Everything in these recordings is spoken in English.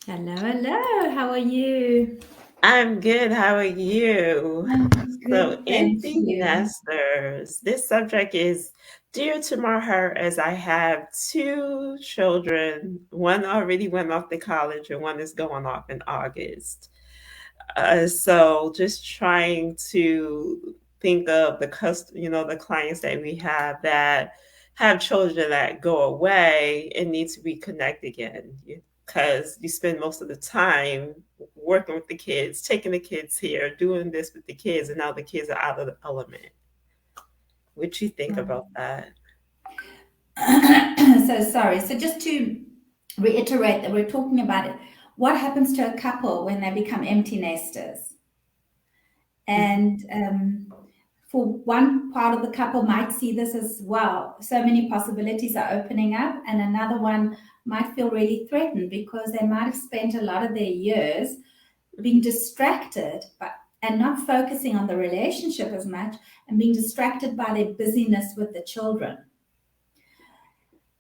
Hello, hello. How are you? I'm good. How are you? I'm So, good, thank empty you. nesters. This subject is dear to my heart as I have two children. One already went off to college, and one is going off in August. So, just trying to think of the clients that we have children that go away and need to reconnect again because you spend most of the time working with the kids, taking the kids here, doing this with the kids, and now the kids are out of the element. What you think about that? So sorry. So just to reiterate that we're talking about it, what happens to a couple when they become empty nesters? Mhm. And for one part of the couple might see this as wow, so many possibilities are opening up, and another one might feel really threatened because they might have spent a lot of their years being Mhm. distracted and not focusing on the relationship as much and being distracted by their busyness with the children.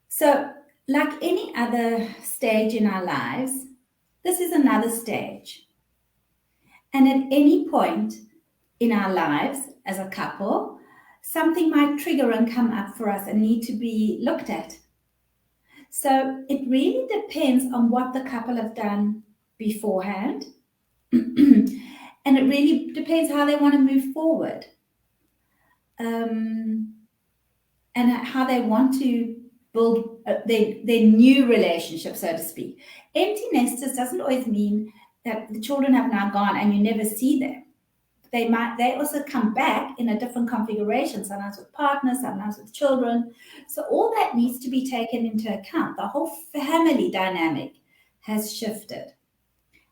So, like any other stage in our lives, this is another stage. And at any point in our lives as a couple, something might trigger and come up for us and need to be looked at. So, it really depends on what the couple have done beforehand. And it really depends how they want to move forward, um, and how they want to build their new relationship, so to speak. Empty nesters doesn't always mean that the children have now gone and you never see them. They also come back in a different configuration, sometimes with partners, sometimes with children. So all that needs to be taken into account. The whole family dynamic has shifted.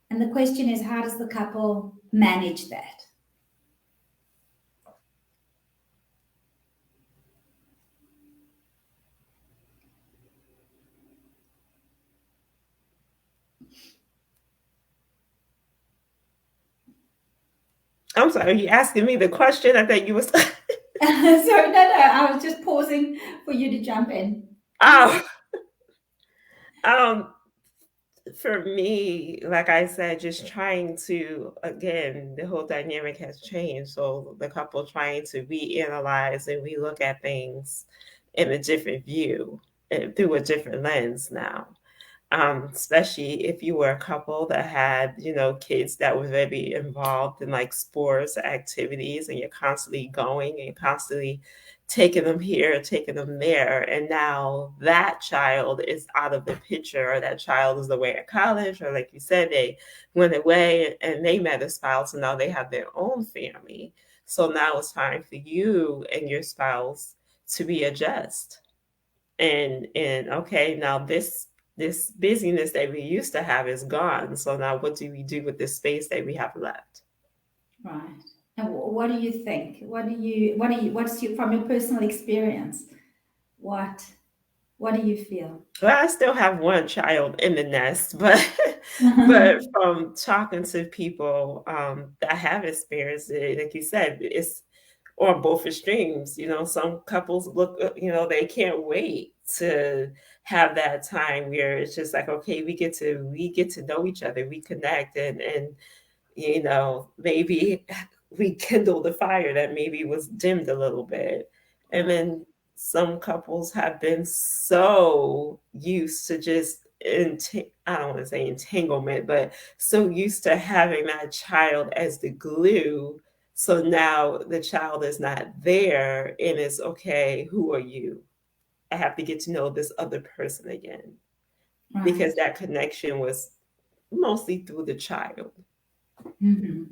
And the question is, how does the couple manage that? I'm sorry, you asking me the question? I thought you was. So no, no, I was just pausing for you to jump in. Oh, um, for me, like I said, just trying to, again, the whole dynamic has changed. So the couple trying to reanalyze and relook at things in a different view and through a different lens now. Especially if you were a couple that had, kids that were very involved in like sports activities and you're constantly going and constantly taking them here, taking them there. And now that child is out of the picture, or that child is away at college, or like you said, they went away and they met a spouse and now they have their own family. So now it's time for you and your spouse to readjust and okay, now this busyness that we used to have is gone, so now what do we do with the space that we have left? Right. And what do you think? What's your, from your personal experience? What, what do you feel? Well, I still have one child in the nest, but but Right. from talking to people that have experienced it, like you said, it's on both extremes. Some couples look, they can't wait to have that time where it's just like, okay, we get to know each other, we connect, and maybe rekindle the fire that maybe was dimmed a little bit. And then some couples have been so used to just, I don't want to say entanglement, but so used to having that child as the glue. So now the child is not there, and it's okay, who are you? I have to get to know this other person again because Right. that connection was mostly through the child. Mhm.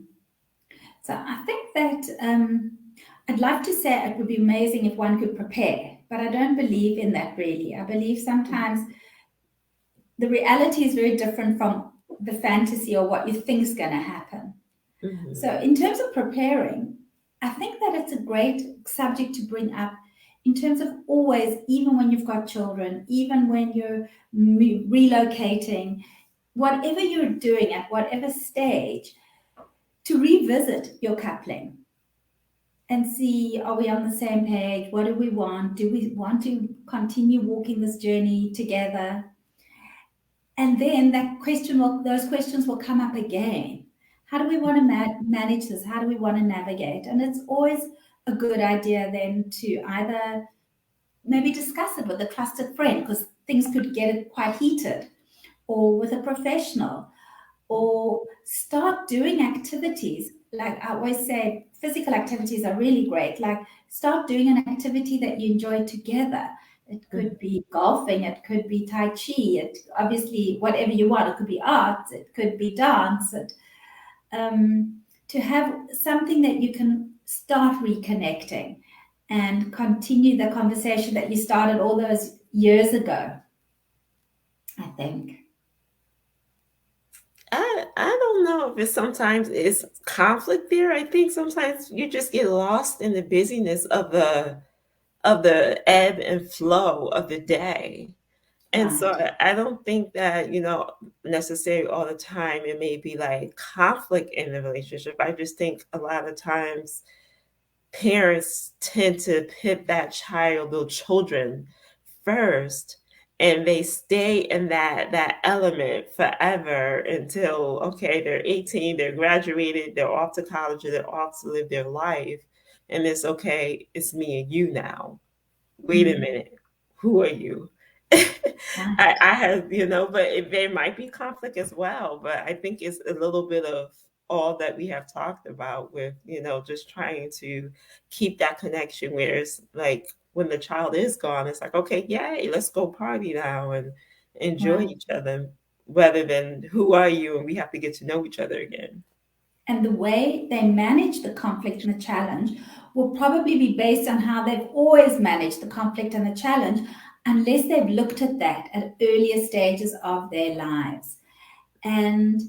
So I think that I'd love to say it would be amazing if one could prepare, but I don't believe in that really. I believe sometimes the reality is very different from the fantasy or what you think is going to happen. So, Mhm. in terms of preparing, I think that it's a great subject to bring up in terms of always, even when you've got children, even when you're relocating, whatever you're doing at whatever stage, to revisit your coupling and see, are we on the same page? What do we want? Do we want to continue walking this journey together? And then those questions will come up again. How do we want to manage this? How do we want to navigate? And it's always a good idea then to either maybe discuss it with a trusted friend, because things could get quite heated, or with a professional, or start doing activities. Like I always say, physical activities are really great. Like start doing an activity that you enjoy together. It could Mhm. be golfing, it could be tai chi, it obviously whatever you want. It could be art, it could be dance. To have something that you can start reconnecting and continue the conversation that you started all those years ago, I think. I don't know if it's sometimes it's conflict there. I think sometimes you just get lost in the busyness of the ebb and flow of the day. And so Right. I don't think that, necessarily all the time it may be like conflict in the relationship. I just think a lot of times parents tend to put that child, little children first, and they stay in that element forever until, okay, they're 18, they're graduated, they're off to college, or they're off to live their life, and it's okay, it's me and you now. Wait a Mm, minute, who are you? right. I have, but there might be conflict as well, but I think it's a little bit of all that we have talked about with, just trying to keep that connection where it's like when the child is gone, it's like, okay, yay, let's go party now and enjoy Right. each other rather than who are you, and we have to get to know each other again. And the way they manage the conflict and the challenge will probably be based on how they've always managed the conflict and the challenge, unless they've looked at that at earlier stages of their lives. And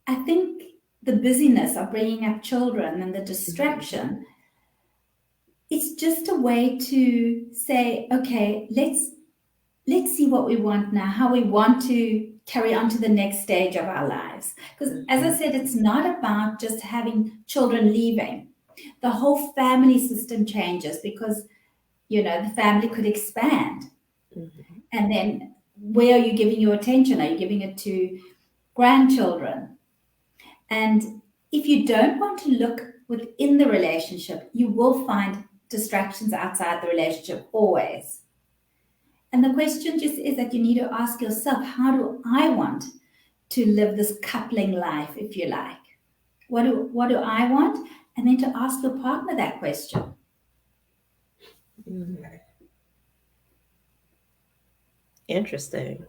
I think the busyness of bringing up children and the Mhm. distraction, it's just a way to say, okay, let's see what we want now, how we want to carry on to the next stage of our lives. Because as I Mhm. said, it's not about just having children leaving. The whole family system changes because, the family could expand. Mhm. And then where are you giving your attention? Are you giving it to grandchildren? And if you don't want to look within the relationship, you will find distractions outside the relationship always. And the question just is that you need to ask yourself, how do I want to live this coupling life, if you like? What do I want? And then to ask your partner that question. Mhm. Interesting.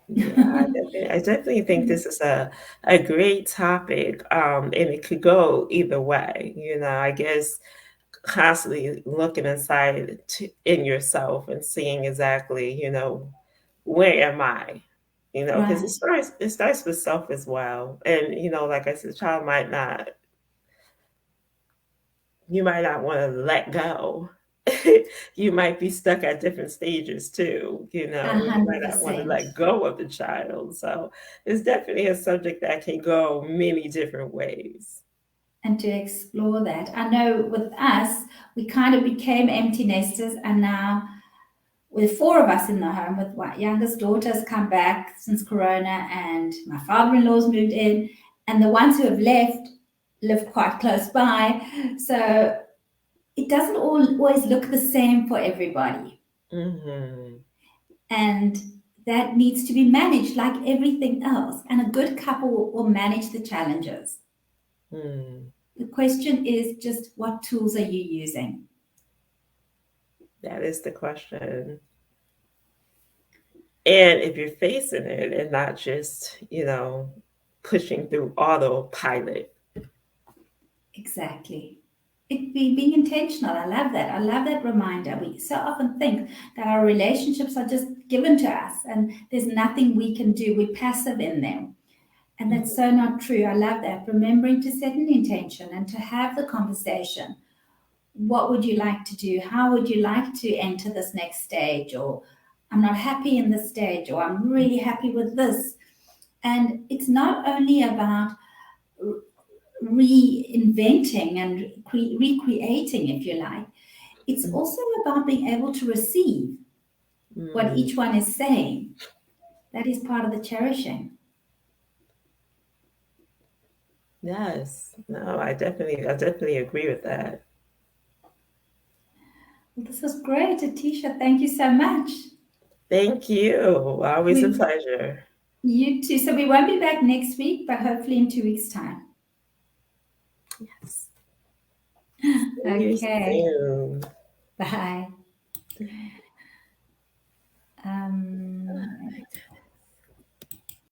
Yeah, I definitely think this is a great topic, and it could go either way. I guess constantly looking in yourself and seeing exactly, where am I? Because Right. it starts with self as well. And like I said, the child might not you might not want to let go. You might be stuck at different stages too. A You might hundred not want to percent. let go of the child. So it's definitely a subject that can go many different ways. And to explore that. I know with us, we kind of became empty nesters, and now with four of us in the home, with my youngest daughter's come back since Corona, and my father-in-law's moved in, and the ones who have left live quite close by. So it doesn't always look the same for everybody. Hmm. And that needs to be managed like everything else. And a good couple will manage the challenges. Hmm. The question is just, what tools are you using? That is the question. And if you're facing it and not just, pushing through autopilot. Exactly. It be being intentional. I love that. I love that reminder. We so often think that our relationships are just given to us and there's nothing we can do. We're passive in them. And that's Mhm. so not true. I love that. Remembering to set an intention and to have the conversation. What would you like to do? How would you like to enter this next stage? Or I'm not happy in this stage, or I'm really happy with this. And it's not only about reinventing and recreating, if you like, it's also about being able to receive what Mhm. each one is saying. That is part of the cherishing. Yes. No, I definitely agree with that. Well, this was great, Atisha. Thank you so much. Thank you. Always a We, pleasure. you too. So we won't be back next week, but hopefully in 2 weeks' time. Yes. See you Okay. soon. Bye.